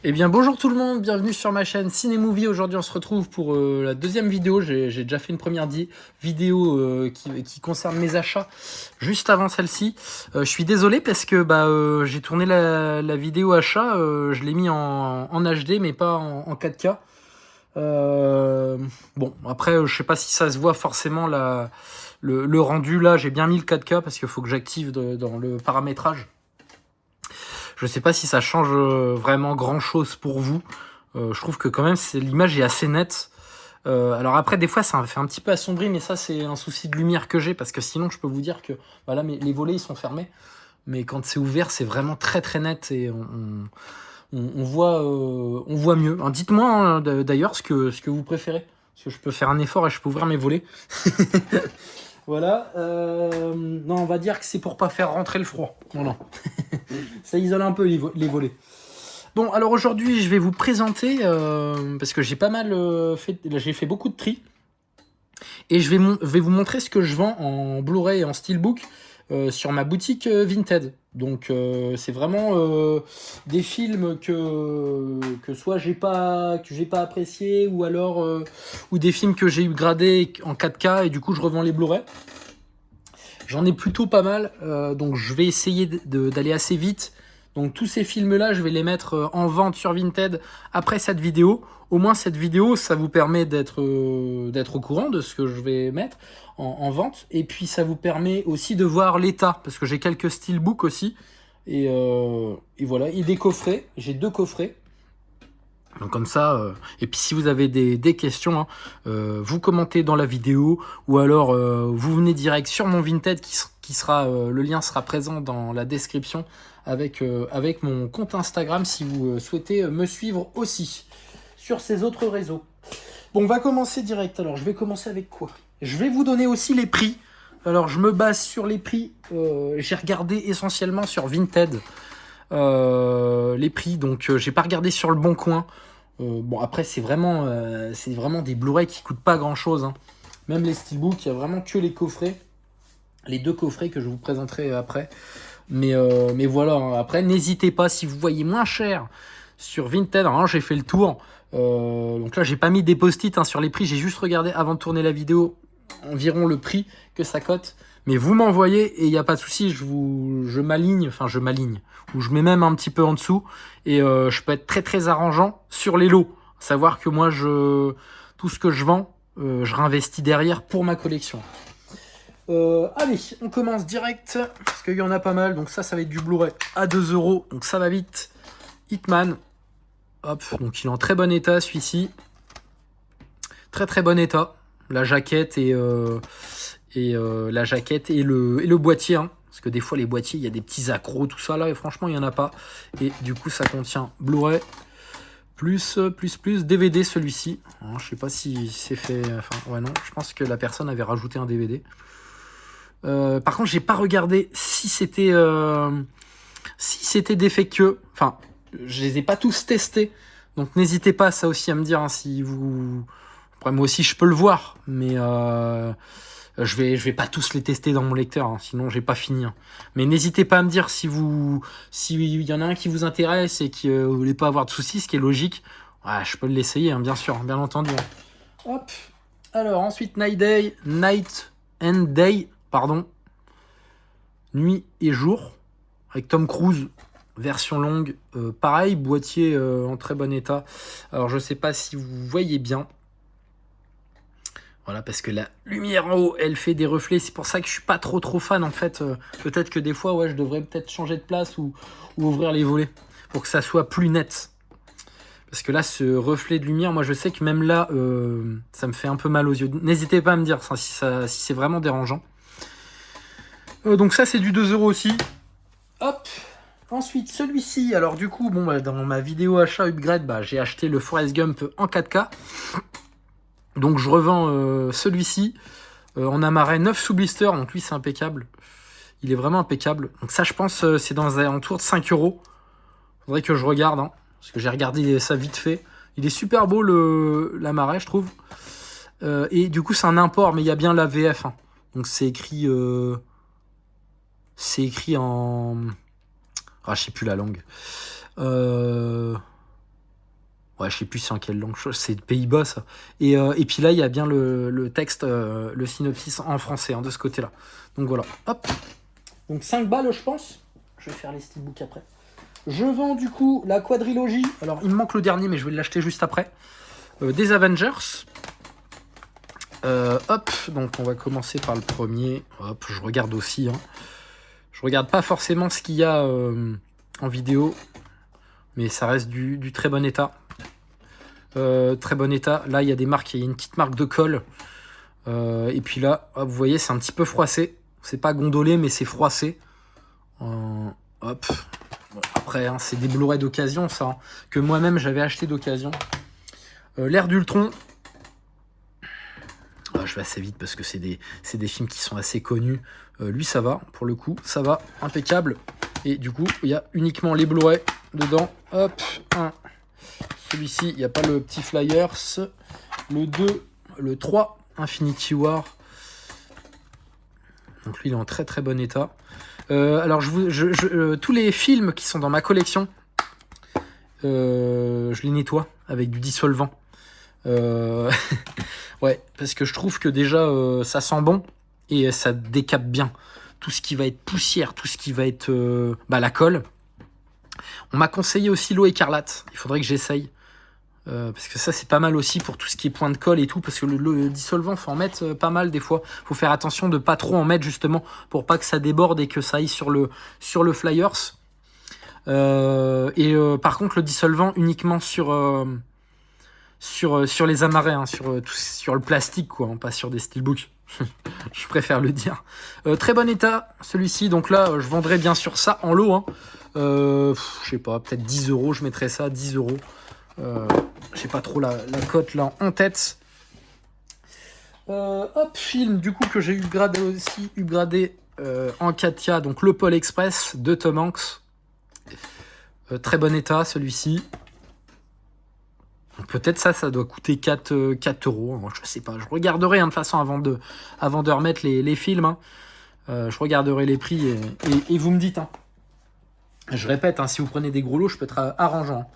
Eh bien bonjour tout le monde, bienvenue sur ma chaîne Ciné-Movie. Aujourd'hui on se retrouve pour la deuxième vidéo. J'ai déjà fait une première vidéo qui concerne mes achats juste avant celle-ci. Je suis désolé parce que j'ai tourné la vidéo achat, je l'ai mis en HD mais pas en 4K. Bon après je sais pas si ça se voit forcément le rendu là, j'ai bien mis le 4K parce qu'il faut que j'active dans le paramétrage. Je sais pas si ça change vraiment grand chose pour vous. Je trouve que quand même l'image est assez nette. Alors après des fois ça fait un petit peu assombri, mais ça c'est un souci de lumière que j'ai, parce que sinon je peux vous dire que voilà, les volets ils sont fermés, mais quand c'est ouvert c'est vraiment très très net et on voit mieux. Hein, dites-moi hein, d'ailleurs ce que vous préférez, parce que je peux faire un effort et je peux ouvrir mes volets. Voilà. Non, on va dire que c'est pour pas faire rentrer le froid. Non, non. Ça isole un peu les volets. Bon, alors aujourd'hui, je vais vous présenter, parce que j'ai pas mal j'ai fait beaucoup de tri, et vais vous montrer ce que je vends en Blu-ray et en Steelbook sur ma boutique Vinted. Donc, c'est vraiment des films que soit que j'ai pas apprécié, ou alors ou des films que j'ai eu gradés en 4K et du coup je revends les Blu-ray. J'en ai plutôt pas mal, donc je vais essayer d'aller assez vite. Donc tous ces films-là, je vais les mettre en vente sur Vinted après cette vidéo. Au moins cette vidéo, ça vous permet d'être au courant de ce que je vais mettre en vente. Et puis ça vous permet aussi de voir l'état, parce que j'ai quelques steelbooks aussi. Et voilà, et des coffrets, j'ai 2 coffrets. Donc comme ça, et puis si vous avez des questions, hein, vous commentez dans la vidéo, ou alors vous venez direct sur mon Vinted qui sera, le lien sera présent dans la description avec mon compte Instagram si vous souhaitez me suivre aussi sur ces autres réseaux. Bon, on va commencer direct. Alors je vais commencer avec quoi? Je vais vous donner aussi les prix. Alors je me base sur les prix, j'ai regardé essentiellement sur Vinted les prix, donc j'ai pas regardé sur le Bon Coin. Bon après c'est vraiment des Blu-ray qui coûtent pas grand chose, hein. Même les steelbooks, il y a vraiment que les coffrets, les 2 coffrets que je vous présenterai après. Mais voilà, hein. Après n'hésitez pas, si vous voyez moins cher sur Vinted. Alors, j'ai fait le tour, donc là j'ai pas mis des post-it hein, sur les prix, j'ai juste regardé avant de tourner la vidéo environ le prix que ça cote. Mais vous m'envoyez et il n'y a pas de souci, je m'aligne, ou je mets même un petit peu en dessous, et je peux être très très arrangeant sur les lots. Savoir que moi, tout ce que je vends, je réinvestis derrière pour ma collection. Allez, on commence direct, parce qu'il y en a pas mal. Donc ça va être du Blu-ray à 2 €, donc ça va vite. Hitman, hop, donc il est en très bon état celui-ci. Très très bon état. La jaquette et le boîtier, hein. Parce que des fois les boîtiers il y a des petits accros, tout ça là, et franchement il n'y en a pas. Et du coup ça contient Blu-ray plus DVD celui-ci. Je sais pas si c'est fait, enfin ouais, non, je pense que la personne avait rajouté un DVD. Par contre j'ai pas regardé si c'était défectueux. Enfin, je les ai pas tous testés, donc n'hésitez pas ça aussi à me dire, hein, si vous... Après, moi aussi je peux le voir, mais je vais pas tous les tester dans mon lecteur, hein, sinon j'ai pas fini, hein. Mais n'hésitez pas à me dire s'il y en a un qui vous intéresse et que vous voulez pas avoir de soucis, ce qui est logique. Ouais, je peux l'essayer, hein, bien sûr, bien entendu, hein. Hop. Alors ensuite Night and Day, pardon, nuit et jour, avec Tom Cruise, version longue. Pareil, boîtier en très bon état. Alors je sais pas si vous voyez bien. Voilà, parce que la lumière en haut, elle fait des reflets. C'est pour ça que je suis pas trop fan en fait. Peut-être que des fois, ouais, je devrais peut-être changer de place, ou ouvrir les volets pour que ça soit plus net. Parce que là, ce reflet de lumière, moi je sais que même là, ça me fait un peu mal aux yeux. N'hésitez pas à me dire si c'est vraiment dérangeant. Donc ça, c'est du 2 € aussi. Hop. Ensuite, celui-ci. Alors du coup, bon, dans ma vidéo achat upgrade, j'ai acheté le Forrest Gump en 4K. Donc je revends celui-ci en amarré 9 sous blister. Donc lui, c'est impeccable. Il est vraiment impeccable. Donc ça, je pense, c'est dans un alentours de 5 €. Faudrait que je regarde, hein, parce que j'ai regardé ça vite fait. Il est super beau, l'amarré, je trouve. Et du coup, c'est un import, mais il y a bien la VF, hein. Donc c'est écrit en... Ah, je sais plus la langue. Ouais, je sais plus c'est en quelle langue, c'est Pays-Bas ça. Et puis là, il y a bien le texte, le synopsis en français hein, de ce côté-là. Donc voilà, hop. Donc 5 balles, je pense. Je vais faire les steelbooks après. Je vends du coup la quadrilogie. Alors, il me manque le dernier, mais je vais l'acheter juste après. Des Avengers. Hop, donc on va commencer par le premier. Hop, je regarde aussi. Hein. Je regarde pas forcément ce qu'il y a en vidéo, mais ça reste du très bon état. Très bon état. Là, il y a des marques, il y a une petite marque de colle. Et puis là, hop, vous voyez, c'est un petit peu froissé. C'est pas gondolé, mais c'est froissé. Hop. Après, hein, c'est des Blu-ray d'occasion, ça, hein, que moi-même j'avais acheté d'occasion. L'ère d'Ultron. Je vais assez vite parce que c'est des films qui sont assez connus. Lui, ça va, pour le coup, ça va, impeccable. Et du coup, il y a uniquement les Blu-ray dedans. Hop, un. Celui-ci, il n'y a pas le petit Flyers. Le 2, le 3, Infinity War. Donc lui, il est en très très bon état. Alors, tous les films qui sont dans ma collection, je les nettoie avec du dissolvant. Ouais, parce que je trouve que déjà, ça sent bon et ça décape bien. Tout ce qui va être poussière, tout ce qui va être la colle. On m'a conseillé aussi l'eau écarlate. Il faudrait que j'essaye. Parce que ça, c'est pas mal aussi pour tout ce qui est point de colle et tout. Parce que le dissolvant, faut en mettre pas mal des fois. Faut faire attention de pas trop en mettre justement pour pas que ça déborde et que ça aille sur le Flyers. Par contre, le dissolvant uniquement sur les amarrets, hein, sur le plastique, quoi, hein, pas sur des steelbooks. Je préfère le dire. Très bon état, celui-ci. Donc là, je vendrai bien sûr ça en lot. Hein. Je sais pas, peut-être 10 €. Je mettrais ça, 10 €. J'ai pas trop la cote là en tête. Hop, film du coup que j'ai upgradé en 4K, donc le Pôle Express de Tom Hanks. Très bon état celui-ci. Peut-être ça doit coûter 4 €. Je sais pas, je regarderai hein, de toute façon avant de remettre les films. Hein. Je regarderai les prix et vous me dites. Hein. Je répète, hein, si vous prenez des gros lots, je peux être arrangeant.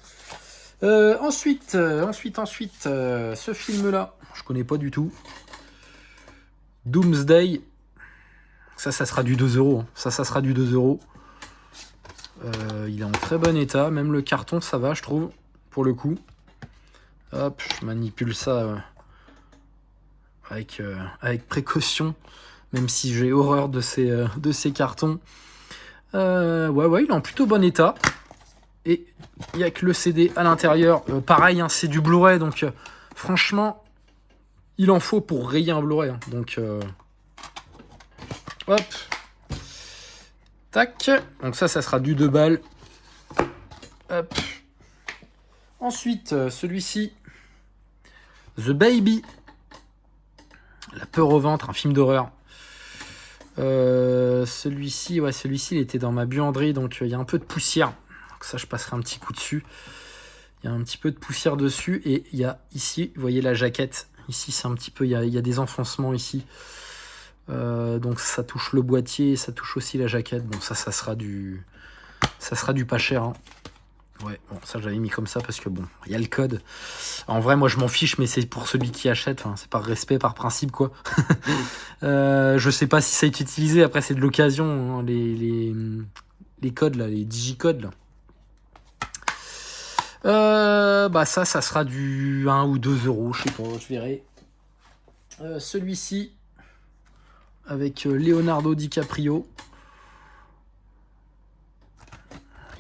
Ensuite, ce film-là, je connais pas du tout. Doomsday. Ça sera du 2 €. Hein. Ça sera du 2 €. Il est en très bon état. Même le carton, ça va, je trouve, pour le coup. Hop, je manipule ça avec précaution, même si j'ai horreur de ces cartons. Ouais, il est en plutôt bon état. Et il n'y a que le CD à l'intérieur. Pareil, hein, c'est du Blu-ray, donc franchement, il en faut pour rayer un Blu-ray. Hein. Donc, hop. Tac. Donc ça sera du 2 balles. Hop. Ensuite, celui-ci. The Baby. La peur au ventre, un film d'horreur. Celui-ci, il était dans ma buanderie, donc il y a un peu de poussière. Donc ça, je passerai un petit coup dessus. Il y a un petit peu de poussière dessus. Et il y a ici, vous voyez la jaquette. Ici, c'est un petit peu, il y a des enfoncements ici. Donc ça touche le boîtier, ça touche aussi la jaquette. Bon, ça sera du pas cher. Hein. Ouais, bon, ça j'avais mis comme ça parce que bon, il y a le code. En vrai, moi je m'en fiche, mais c'est pour celui qui achète. Enfin, c'est par respect, par principe, quoi. Je sais pas si ça est utilisé. Après, c'est de l'occasion, hein, les codes là, les digicodes là. Ça sera du 1 ou 2 €, je sais pas, je verrai. Celui-ci avec Leonardo DiCaprio.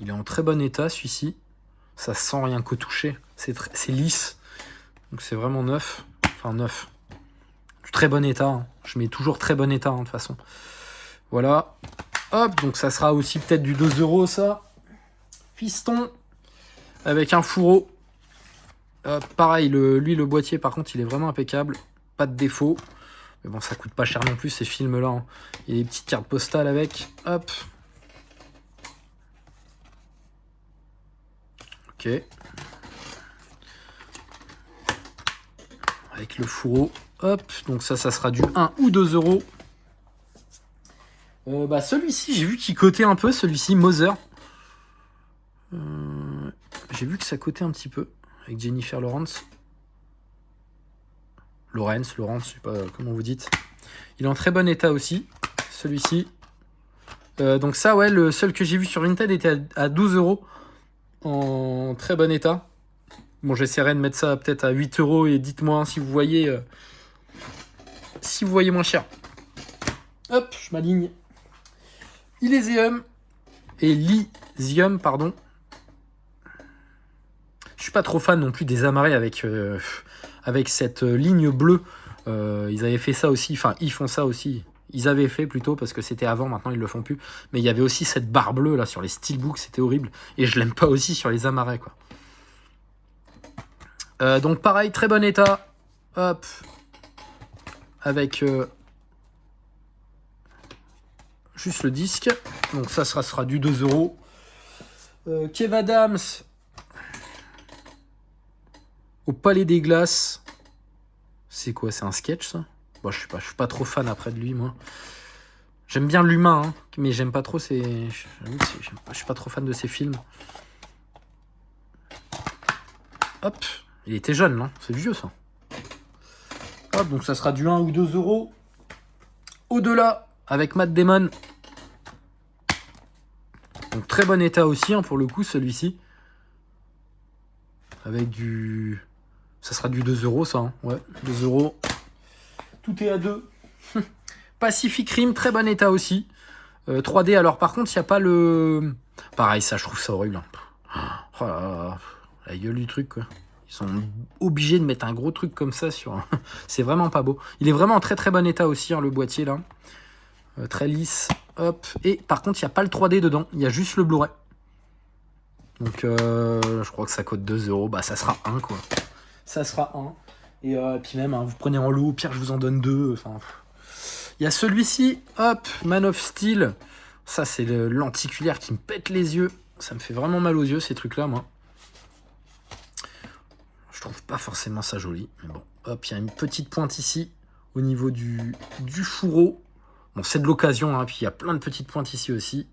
Il est en très bon état, celui-ci. Ça sent rien qu'au toucher. C'est lisse. Donc c'est vraiment neuf. Enfin, neuf. Du très bon état. Hein. Je mets toujours très bon état, hein, de toute façon. Voilà. Hop, donc ça sera aussi peut-être du 2 €, ça. Fiston. Avec un fourreau. Pareil, le boîtier, par contre, il est vraiment impeccable. Pas de défaut. Mais bon, ça coûte pas cher non plus, ces films-là. Hein. Il y a des petites cartes postales avec. Hop. Ok. Avec le fourreau. Hop. Donc ça sera du 1 ou 2 €. Celui-ci, j'ai vu qu'il cotait un peu. Celui-ci, Mother. J'ai vu que ça cotait un petit peu. avec Jennifer Lawrence. Lawrence, je sais pas comment vous dites. Il est en très bon état aussi, celui-ci. Donc ça, ouais, le seul que j'ai vu sur Vinted était à 12 € en très bon état. Bon, j'essaierai de mettre ça peut-être à 8 € et dites-moi si vous voyez moins cher. Hop, je m'aligne. Elysium, pardon. Je suis pas trop fan non plus des amarrés avec cette ligne bleue. Ils avaient fait ça aussi, enfin ils font ça aussi. Ils avaient fait plutôt parce que c'était avant, maintenant ils le font plus. Mais il y avait aussi cette barre bleue là sur les steelbooks, c'était horrible. Et je l'aime pas aussi sur les amarrés quoi. Donc pareil, très bon état. Hop. Avec juste le disque. Donc ça sera du 2 €. Kev Adams au Palais des Glaces. C'est quoi? C'est un sketch ça? Bon, je suis pas trop fan après de lui moi. J'aime bien l'humain, hein, mais j'aime pas trop ses. Je suis pas trop fan de ses films. Hop, il était jeune là, c'est vieux ça. Hop, donc ça sera du 1 ou 2 €. Au-delà, avec Matt Damon. Donc très bon état aussi, hein, pour le coup, celui-ci. Avec du... Ça sera du 2 € ça, hein. Ouais, 2 €. Tout est à 2. Pacific Rim, très bon état aussi. 3D, alors par contre, il n'y a pas le... Pareil, ça, je trouve ça horrible. Hein. Oh là là, la gueule du truc, quoi. Ils sont obligés de mettre un gros truc comme ça sur... C'est vraiment pas beau. Il est vraiment en très très bon état aussi, hein, le boîtier, là. Très lisse. Hop. Et par contre, il n'y a pas le 3D dedans. Il y a juste le Blu-ray. Donc, je crois que ça coûte 2 €. Bah, ça sera 1, quoi. Ça sera 1. Et puis même, hein, vous prenez en lot. Au pire, je vous en donne 2. Enfin... Il y a celui-ci, hop, Man of Steel. Ça, c'est le lenticulaire qui me pète les yeux. Ça me fait vraiment mal aux yeux, ces trucs-là, moi. Je trouve pas forcément ça joli. Mais bon, hop, il y a une petite pointe ici, au niveau du fourreau. Bon, c'est de l'occasion, hein, puis il y a plein de petites pointes ici aussi.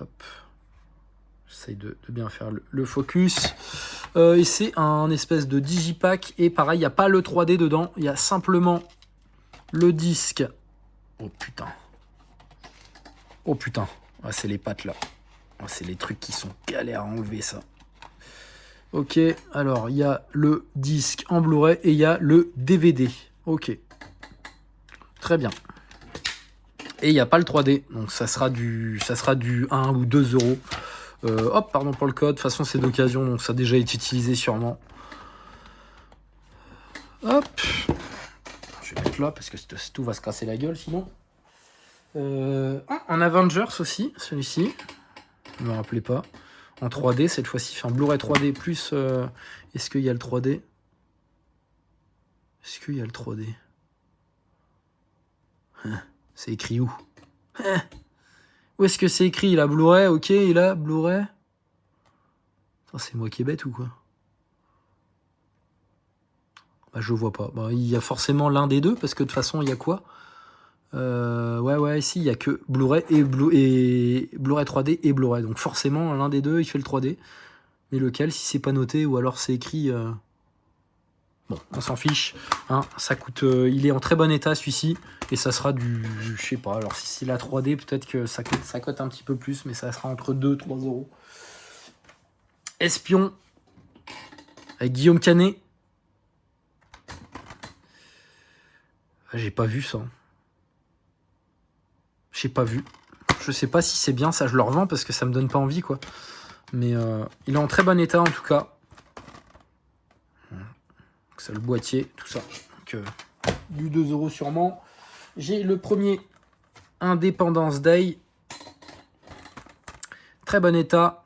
Hop. J'essaye de bien faire le focus. Et c'est un espèce de digipack. Et pareil, il n'y a pas le 3D dedans. Il y a simplement... le disque. Oh putain. Oh putain. Ah, c'est les pattes là. Ah, c'est les trucs qui sont galères à enlever ça. Ok. Alors, il y a le disque en Blu-ray et il y a le DVD. Ok. Très bien. Et il n'y a pas le 3D. Donc, ça sera du 1 ou 2 €. Hop, pardon pour le code. De toute façon, c'est d'occasion. Donc, ça a déjà été utilisé sûrement. Hop. Je vais mettre là parce que tout va se casser la gueule sinon. En Avengers aussi, celui-ci. Je ne me rappelais pas. En 3D, cette fois-ci, fait un Blu-ray 3D plus... Est-ce qu'il y a le 3D? Est-ce qu'il y a le 3D? C'est écrit où? Où est-ce que c'est écrit? Il a Blu-ray, ok, il a Blu-ray. C'est moi qui est bête ou quoi? Bah, je vois pas. Bah, il y a forcément l'un des deux, parce que de toute façon, il y a quoi? Ouais, ici, il y a que Blu-ray et Blu-ray 3D et Blu-ray. Donc forcément, l'un des deux, il fait le 3D. Mais lequel, si c'est pas noté, ou alors c'est écrit... Bon, on s'en fiche. Hein, ça coûte... il est en très bon état, celui-ci. Et ça sera du... Je sais pas. Alors, si c'est la 3D, peut-être que ça coûte un petit peu plus, mais ça sera entre 2 et 3 €. Espion. Avec Guillaume Canet. J'ai pas vu ça. J'ai pas vu. Je sais pas si c'est bien, ça je le revends parce que ça me donne pas envie quoi. Mais il est en très bon état en tout cas. C'est le boîtier, tout ça. Donc du 2 € sûrement. J'ai le premier Independence Day. Très bon état.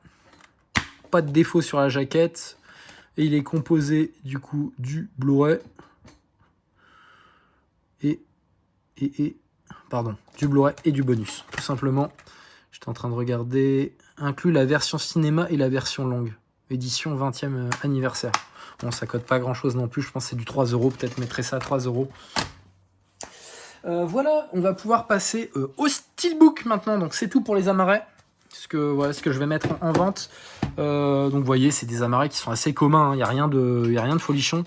Pas de défaut sur la jaquette. Et il est composé du coup du Blu-ray. Pardon, du Blu-ray et du bonus, tout simplement. J'étais en train de regarder. Inclut la version cinéma et la version longue. Édition 20e anniversaire. Bon, ça coûte pas grand-chose non plus. Je pense que c'est du 3 €. Peut-être mettrai ça à 3 €. Voilà, on va pouvoir passer au Steelbook maintenant. Donc c'est tout pour les amarrets. ce que je vais mettre en vente. Donc vous voyez, c'est des amarrets qui sont assez communs, hein. Il n'y a rien de folichon,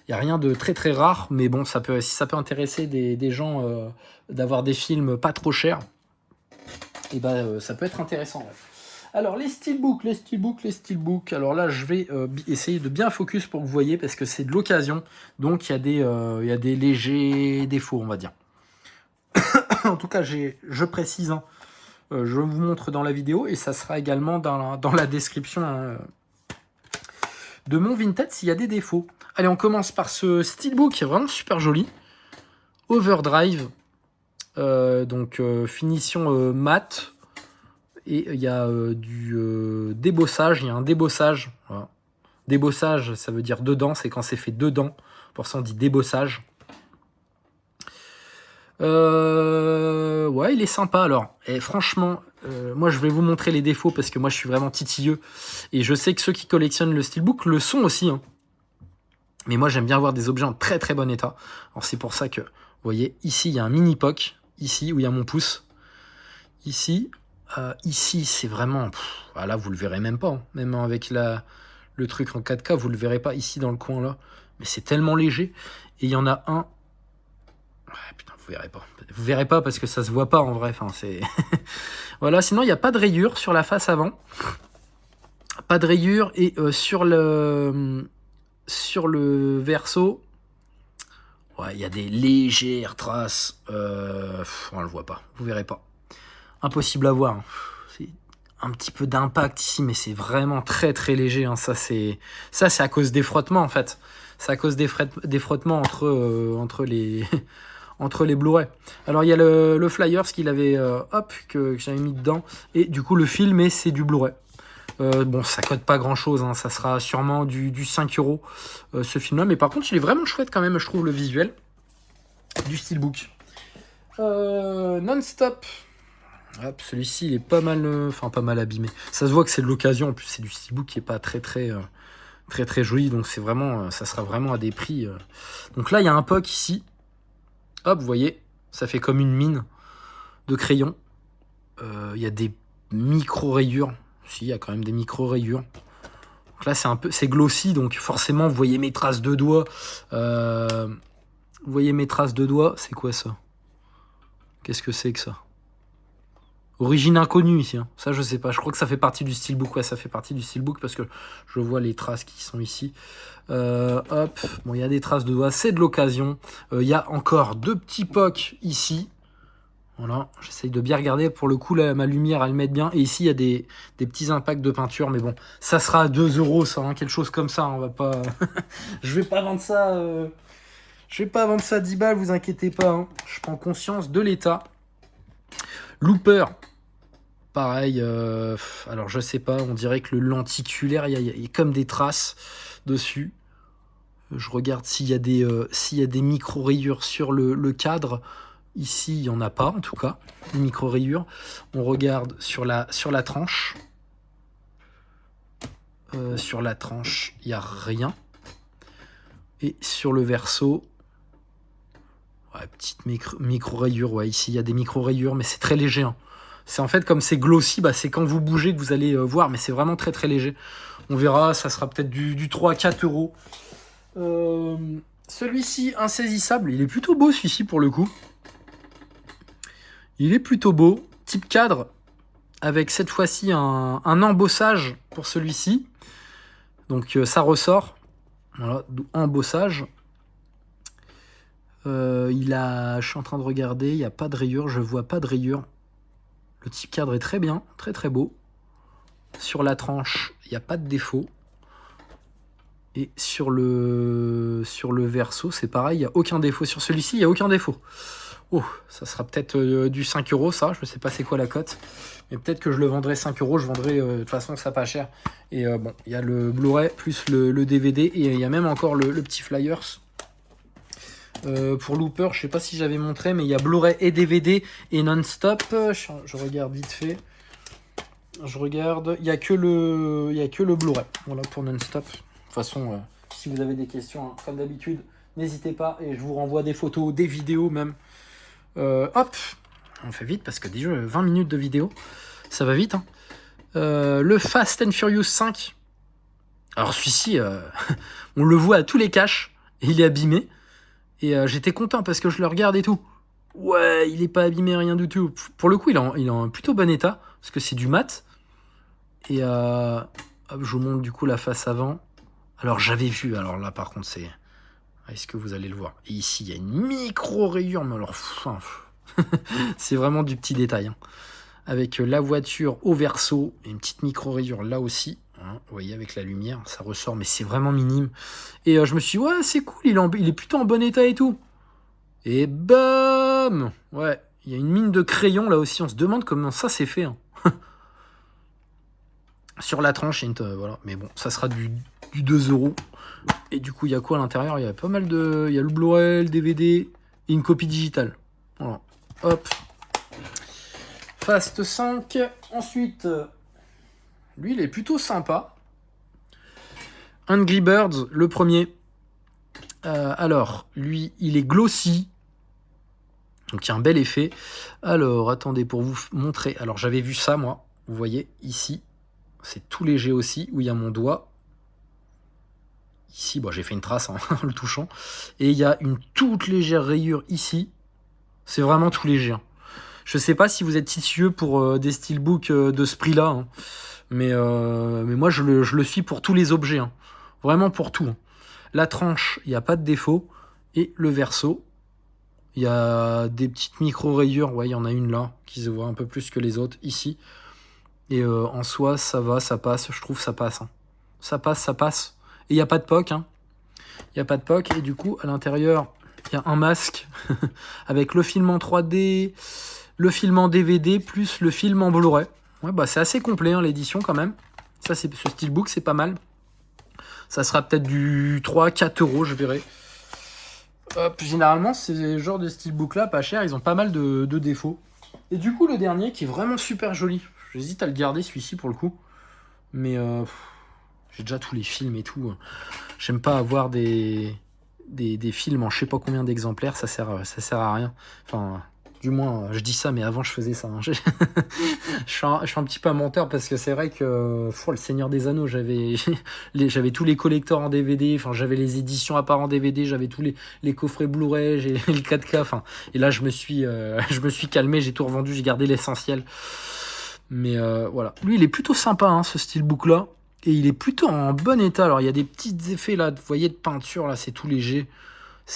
il n'y a rien de très très rare, mais bon, si ça peut intéresser des gens d'avoir des films pas trop chers, et ben ça peut être intéressant. Ouais. Alors les steelbooks. Alors là, je vais essayer de bien focus pour que vous voyez, parce que c'est de l'occasion, donc il y a des légers défauts, on va dire. En tout cas, je précise, hein, je vous montre dans la vidéo, et ça sera également dans la description, hein, de mon Vinted s'il y a des défauts. Allez, on commence par ce steelbook qui est vraiment super joli. Overdrive, donc finition mat. Et il y a du débossage, il y a un débossage. Voilà. Débossage, ça veut dire dedans, c'est quand c'est fait dedans. Pour ça, on dit débossage. Ouais, il est sympa alors. Et franchement, moi je vais vous montrer les défauts parce que moi je suis vraiment titilleux. Et je sais que ceux qui collectionnent le steelbook le sont aussi. Hein. Mais moi j'aime bien avoir des objets en très très bon état. Alors c'est pour ça que, vous voyez, ici il y a un mini POC, ici où il y a mon pouce. Ici, c'est vraiment... là, vous le verrez même pas. Hein. Même avec le truc en 4K, vous le verrez pas ici dans le coin là. Mais c'est tellement léger. Et il y en a un... putain, vous verrez pas. Vous verrez pas parce que ça se voit pas en vrai. Enfin, c'est... Voilà, sinon, il n'y a pas de rayure sur la face avant. Pas de rayure. Et sur le verso, ouais, il y a des légères traces. On le voit pas. Vous verrez pas. Impossible à voir. C'est un petit peu d'impact ici, mais c'est vraiment très très léger. Hein. Ça, c'est à cause des frottements en fait. C'est à cause des frottements entre les entre les Blu-ray. Alors il y a le Flyers qu'il avait que j'avais mis dedans, et du coup le film, c'est du Blu-ray. Bon, ça coûte pas grand chose, hein. Ça sera sûrement du 5 € ce film-là, mais par contre il est vraiment chouette quand même, je trouve, le visuel du steelbook. Non-stop. Hop, celui-ci il est pas mal, pas mal abîmé. Ça se voit que c'est de l'occasion. En plus, c'est du steelbook qui est pas très joli. Donc c'est vraiment, ça sera vraiment à des prix. Donc là, il y a un POC ici. Hop, vous voyez, ça fait comme une mine de crayon. Il y a des micro rayures. Si, il y a quand même des micro rayures. Donc là, c'est glossy. Donc forcément, vous voyez mes traces de doigts. Vous voyez mes traces de doigts. C'est quoi ça? Qu'est-ce que c'est que ça? Origine inconnue ici, hein. Ça je sais pas, je crois que ça fait partie du steelbook, ouais, ça fait partie du steelbook parce que je vois les traces qui sont ici. Hop, bon, il y a des traces de doigts, c'est de l'occasion. Il y a encore deux petits POC ici. Voilà, j'essaye de bien regarder, pour le coup là, ma lumière elle met bien. Et ici il y a des petits impacts de peinture, mais bon, ça sera à 2 € ça, hein, quelque chose comme ça, hein, on va pas... je vais pas vendre ça... Je vais pas vendre ça 10 balles, vous inquiétez pas, hein. Je prends conscience de l'état. Looper, pareil, alors je sais pas, on dirait que le lenticulaire, il y a comme des traces dessus. Je regarde s'il y a des micro-rayures sur le cadre. Ici, il n'y en a pas, en tout cas, des micro-rayures. On regarde sur la tranche. Sur la tranche, il n'y a rien. Et sur le verso, ouais, petite micro-rayure. Ouais, ici, il y a des micro-rayures, mais c'est très léger, hein. C'est en fait comme c'est glossy, c'est quand vous bougez que vous allez voir, mais c'est vraiment très très léger. On verra, ça sera peut-être du 3 à 4 €. Celui-ci, insaisissable, il est plutôt beau celui-ci pour le coup. Il est plutôt beau, type cadre, avec cette fois-ci un embossage pour celui-ci. Donc ça ressort, voilà, embossage. Je suis en train de regarder, il n'y a pas de rayure, je vois pas de rayure. Le type cadre est très bien, très très beau. Sur la tranche, il n'y a pas de défaut. Et sur le verso, c'est pareil, il n'y a aucun défaut. Sur celui-ci, il n'y a aucun défaut. Oh, ça sera peut-être du 5 € ça, je ne sais pas c'est quoi la cote. Mais peut-être que je le vendrai 5 €, je vendrai de toute façon ça pas cher. Et bon, il y a le Blu-ray plus le DVD, et il y a même encore le petit Flyers. Pour Looper, je sais pas si j'avais montré, mais il y a Blu-ray et DVD et non-stop. Je regarde vite fait. Je regarde, il y a que le Blu-ray. Voilà pour non-stop. De toute façon, si vous avez des questions, hein, comme d'habitude, n'hésitez pas, et je vous renvoie des photos, des vidéos même. Hop, on fait vite parce que déjà 20 minutes de vidéo, ça va vite, hein. Le Fast and Furious 5. Alors celui-ci, on le voit à tous les caches. Il est abîmé. Et j'étais content parce que je le regarde et tout. Ouais, il est pas abîmé, rien du tout. Pour le coup, il est en plutôt bon état. Parce que c'est du mat. Et hop, je vous montre du coup la face avant. Alors j'avais vu, alors là par contre c'est... Est-ce que vous allez le voir? Et ici il y a une micro-rayure, mais alors... c'est vraiment du petit détail. Hein. Avec la voiture au verso, et une petite micro-rayure là aussi. Hein, vous voyez avec la lumière, ça ressort, mais c'est vraiment minime. Et je me suis dit, ouais c'est cool, il est plutôt en bon état et tout. Et bam! Ouais, il y a une mine de crayon là aussi, on se demande comment ça s'est fait. Hein. Sur la tranche, voilà. Mais bon, ça sera du 2 €. Et du coup, il y a quoi à l'intérieur? Il y a pas mal de... Il y a le Blu-ray, le DVD et une copie digitale. Voilà. Hop. Fast 5. Ensuite, lui, il est plutôt sympa. Angry Birds, le premier. Alors, lui, il est glossy. Donc, il y a un bel effet. Alors, attendez, pour vous montrer. Alors, j'avais vu ça, moi. Vous voyez, ici. C'est tout léger aussi, où il y a mon doigt. Ici, bon, j'ai fait une trace en le touchant. Et il y a une toute légère rayure ici. C'est vraiment tout léger. Hein. Je sais pas si vous êtes titieux pour des steelbooks de ce prix-là. Hein. Mais moi, je le suis pour tous les objets. Hein. Vraiment pour tout. Hein. La tranche, il n'y a pas de défaut. Et le verso, il y a des petites micro-rayures. Ouais, il y en a une là, qui se voit un peu plus que les autres, ici. Et en soi, ça va, ça passe. Je trouve ça passe. Hein. Ça passe, ça passe. Et il n'y a pas de POC. Hein. Il n'y a pas de POC. Et du coup, à l'intérieur, il y a un masque avec le film en 3D, le film en DVD, plus le film en Blu-ray. Ouais, bah, c'est assez complet, hein, l'édition, quand même. Ça, ce steelbook, c'est pas mal. Ça sera peut-être du 3-4 €, je verrai. Hop, généralement, ces genres de steelbook-là, pas cher, ils ont pas mal de défauts. Et du coup, le dernier, qui est vraiment super joli. J'hésite à le garder, celui-ci, pour le coup. Mais j'ai déjà tous les films et tout. J'aime pas avoir des films en je sais pas combien d'exemplaires, ça sert à rien. Enfin, du moins, je dis ça, mais avant, je faisais ça. Hein. je suis un petit peu un menteur parce que c'est vrai que le Seigneur des Anneaux, j'avais tous les collectors en DVD, enfin, j'avais les éditions à part en DVD, j'avais tous les coffrets Blu-ray, j'ai le 4K. Enfin, et là, je me suis calmé, j'ai tout revendu, j'ai gardé l'essentiel. Mais voilà. Lui, il est plutôt sympa, hein, ce steelbook-là. Et il est plutôt en bon état. Alors, il y a des petits effets, là, vous voyez, de peinture, là, c'est tout léger.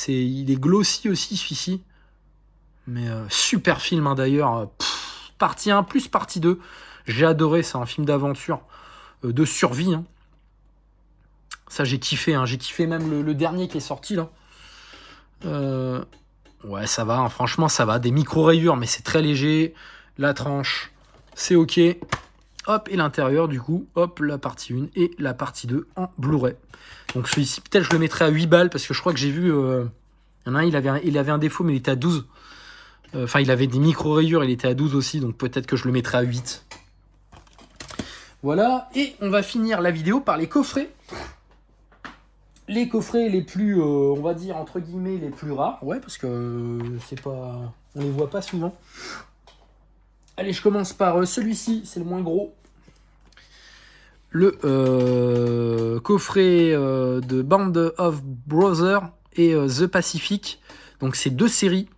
Il est glossy aussi, celui-ci. Mais super film, hein, d'ailleurs. Partie 1 plus partie 2. J'ai adoré, c'est un film d'aventure, de survie. Hein. Ça, j'ai kiffé. Hein. J'ai kiffé même le dernier qui est sorti, là. Ouais, ça va. Hein. Franchement, ça va. Des micro-rayures, mais c'est très léger. La tranche... C'est ok. Hop, et l'intérieur, du coup, hop, la partie 1 et la partie 2 en Blu-ray. Donc celui-ci, peut-être je le mettrai à 8 balles, parce que je crois que j'ai vu... il y en a un, il avait un défaut, mais il était à 12. Enfin, il avait des micro-rayures, il était à 12 aussi, donc peut-être que je le mettrai à 8. Voilà, et on va finir la vidéo par les coffrets. Les coffrets les plus, on va dire, entre guillemets, les plus rares. Ouais, parce que c'est pas... On les voit pas souvent. Allez, je commence par celui-ci, c'est le moins gros. Le coffret de Band of Brothers et The Pacific. Donc, c'est 2 séries.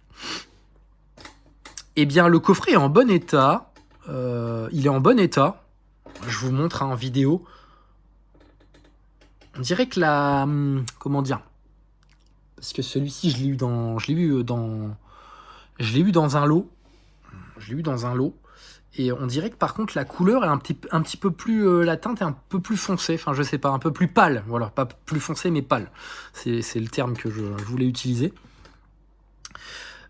Eh bien, le coffret est en bon état. Il est en bon état. Je vous montre en vidéo. On dirait que la... Comment dire? Parce que celui-ci, je l'ai eu dans un lot. Je l'ai eu dans un lot. Et on dirait que par contre la couleur est un petit peu plus... la teinte est un peu plus foncée. Enfin, je sais pas, un peu plus pâle. Voilà, pas plus foncé, mais pâle. C'est le terme que je voulais utiliser.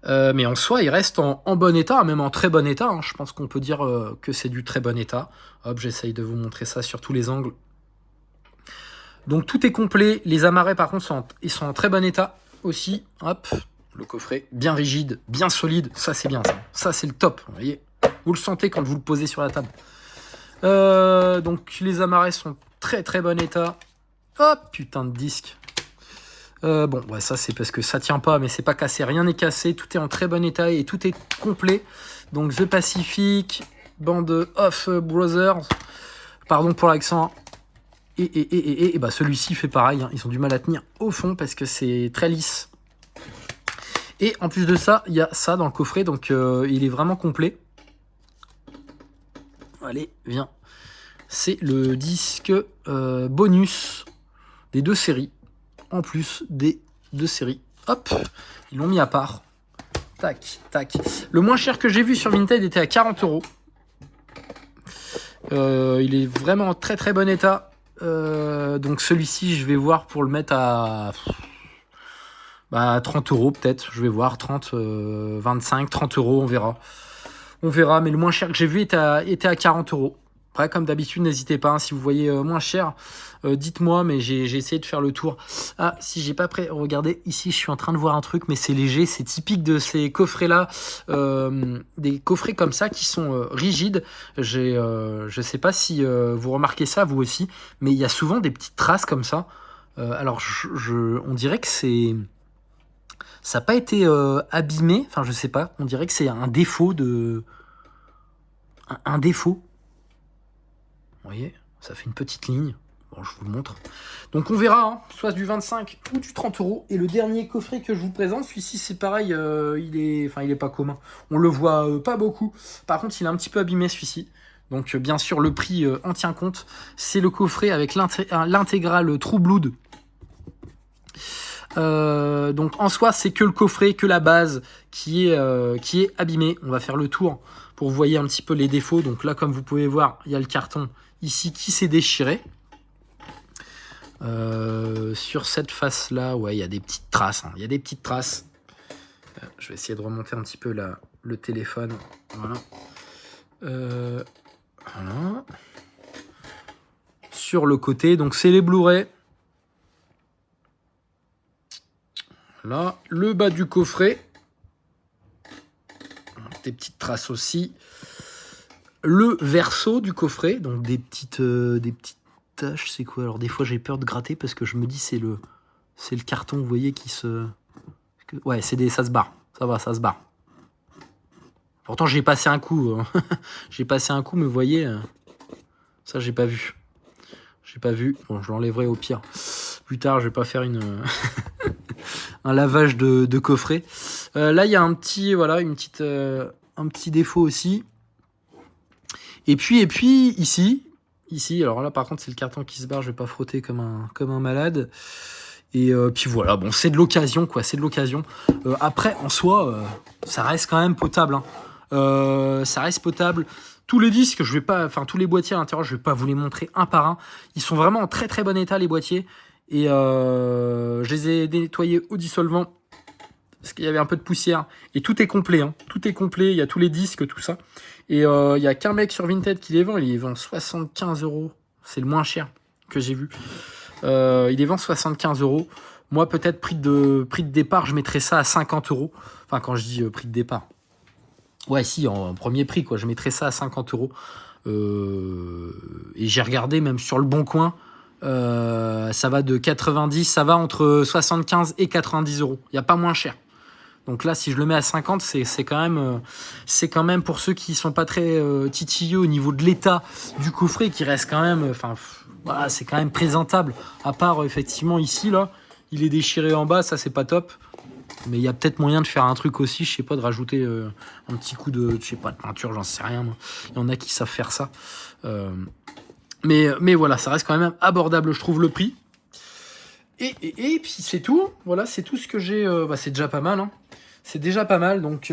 Mais en soi, il reste en bon état, même en très bon état. Hein. Je pense qu'on peut dire que c'est du très bon état. Hop, j'essaye de vous montrer ça sur tous les angles. Donc tout est complet. Les amarrets, par contre, ils sont en très bon état aussi. Hop, le coffret bien rigide, bien solide. Ça, c'est bien, ça. Ça, c'est le top. Vous voyez, vous le sentez quand vous le posez sur la table. Donc les amarrets sont très très bon état. Hop, putain de disque. Bon, ouais, ça c'est parce que ça tient pas, mais c'est pas cassé. Rien n'est cassé. Tout est en très bon état et tout est complet. Donc The Pacific, Band of Brothers. Pardon pour l'accent. Et bah celui-ci fait pareil, hein. Ils ont du mal à tenir au fond parce que c'est très lisse. Et en plus de ça, il y a ça dans le coffret, donc il est vraiment complet. Allez, viens. C'est le disque bonus des 2 séries. En plus des 2 séries. Hop, ils l'ont mis à part. Tac, tac. Le moins cher que j'ai vu sur Vinted était à 40 €. Il est vraiment en très très bon état. Donc celui-ci, je vais voir pour le mettre à 30 € peut-être. Je vais voir, 30, 25, 30 €, on verra. On verra, mais le moins cher que j'ai vu était à 40 €. Après, comme d'habitude, n'hésitez pas, hein, si vous voyez moins cher, dites-moi, mais j'ai essayé de faire le tour. Ah, si j'ai pas prêt, regardez, ici, je suis en train de voir un truc, mais c'est léger, c'est typique de ces coffrets-là, des coffrets comme ça qui sont rigides. Je sais pas si vous remarquez ça, vous aussi, mais il y a souvent des petites traces comme ça. Alors, on dirait que ça n'a pas été abîmé, enfin, je sais pas, on dirait que c'est un défaut un défaut. Vous voyez, ça fait une petite ligne. Bon, je vous le montre. Donc on verra, hein, soit du 25 ou du 30 €. Et le dernier coffret que je vous présente, celui-ci c'est pareil, il est pas commun. On le voit pas beaucoup. Par contre, il est un petit peu abîmé celui-ci. Donc bien sûr, le prix en tient compte. C'est le coffret avec l'intégrale True Blood. Donc en soi, c'est que le coffret, que la base qui est abîmé. On va faire le tour pour vous voyez un petit peu les défauts. Donc là, comme vous pouvez voir, il y a le carton ici qui s'est déchiré. Sur cette face là, ouais, il y a des petites traces, hein. Il y a des petites traces. Je vais essayer de remonter un petit peu le téléphone. Voilà. Voilà. Sur le côté, donc c'est les Blu-ray. Là, le bas du coffret. Des petites traces aussi. Le verso du coffret, donc des petites taches, c'est quoi? Alors des fois j'ai peur de gratter parce que je me dis c'est le carton, vous voyez, qui se... Ouais, ça se barre, ça va, ça se barre. Pourtant j'ai passé un coup, j'ai passé un coup, mais vous voyez, ça j'ai pas vu. J'ai pas vu, bon je l'enlèverai au pire. Plus tard je vais pas faire un lavage de coffret. Là il y a un petit, voilà, un petit défaut aussi. Et puis ici, alors là par contre c'est le carton qui se barre, je vais pas frotter comme un malade. Et puis voilà, bon c'est de l'occasion quoi, c'est de l'occasion. Après en soi, ça reste quand même potable, hein. Ça reste potable. Tous les disques, tous les boîtiers à l'intérieur, je vais pas vous les montrer un par un. Ils sont vraiment en très très bon état les boîtiers. Et je les ai nettoyés au dissolvant parce qu'il y avait un peu de poussière. Et tout est complet, hein. Tout est complet, il y a tous les disques, tout ça. Et il y a qu'un mec sur Vinted qui les vend, il les vend 75 €. C'est le moins cher que j'ai vu. Il les vend 75 €. Moi, peut-être prix de départ, je mettrais ça à 50 €. Enfin, quand je dis prix de départ. Ouais, si, en premier prix, quoi. Je mettrais ça à 50 €. Et j'ai regardé, même sur le Bon Coin, ça va de 90, ça va entre 75 et 90 €. Il n'y a pas moins cher. Donc là, si je le mets à 50, c'est quand même pour ceux qui sont pas très titilleux au niveau de l'état du coffret, qui reste quand même, voilà, c'est quand même présentable. À part effectivement ici là, il est déchiré en bas, ça c'est pas top. Mais il y a peut-être moyen de faire un truc aussi, je sais pas, de rajouter un petit coup de, je sais pas, de peinture, j'en sais rien. Moi. Il y en a qui savent faire ça. Mais voilà, ça reste quand même abordable, je trouve, le prix. Et puis c'est tout. Voilà, c'est tout ce que j'ai. C'est déjà pas mal. Hein. C'est déjà pas mal. Donc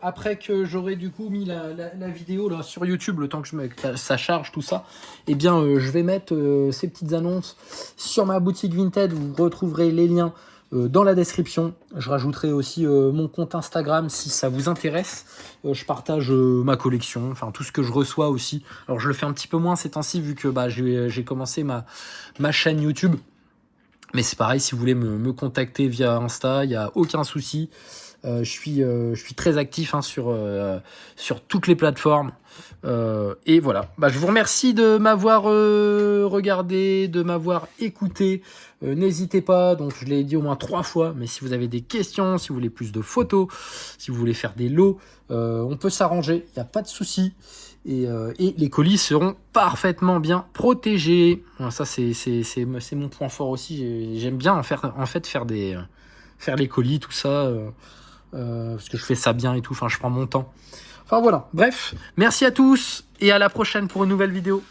après que j'aurai du coup mis la vidéo là sur YouTube, le temps que ça charge tout ça, eh bien je vais mettre ces petites annonces sur ma boutique Vinted. Vous retrouverez les liens dans la description. Je rajouterai aussi mon compte Instagram si ça vous intéresse. Je partage ma collection, enfin tout ce que je reçois aussi. Alors je le fais un petit peu moins ces temps-ci vu que j'ai commencé ma chaîne YouTube. Mais c'est pareil, si vous voulez me contacter via Insta, il n'y a aucun souci. Je suis très actif hein, sur toutes les plateformes. Et voilà. Je vous remercie de m'avoir regardé, de m'avoir écouté. N'hésitez pas, donc je l'ai dit au moins 3 fois, mais si vous avez des questions, si vous voulez plus de photos, si vous voulez faire des lots, on peut s'arranger, il n'y a pas de souci. Et les colis seront parfaitement bien protégés. Voilà, ça, c'est mon point fort aussi. J'aime bien en fait faire les colis, tout ça, parce que je fais ça bien et tout. Enfin, je prends mon temps. Enfin voilà, bref, merci à tous et à la prochaine pour une nouvelle vidéo.